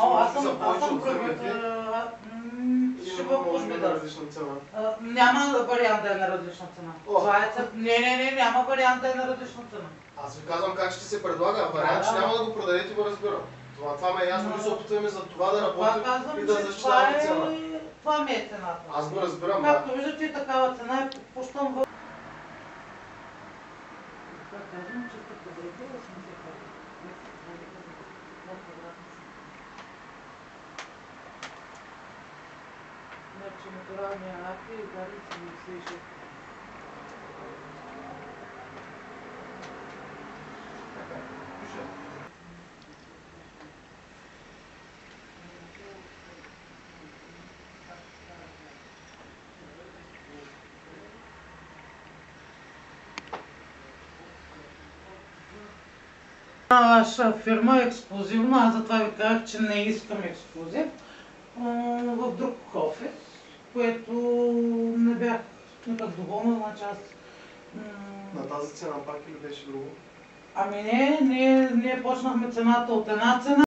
Аз за повече съм от фирмите. ще може би да. Различна цена. Няма вариант да е на различна цена. Не, няма вариант да е на различна цена. Аз ви казвам как ще се предлага. Вариант, че няма да го продадете, го разбирам. Това ме е ясно, ние се опитваме за това да работим и да защитаваме цена. Това ми е цената. Аз го разбирам, Както виждате, и такава цена е пущам в... Това казвам, че тук подреди 85. Значи натуралния акви и гари 76. Наша фирма е ексклузивна, аз затова ви казах, че не искам ексклузив в друг офис, което не бях никак доволна, значи аз... На тази цена пак или беше друго? Ами не, ние почнахме цената от една цена.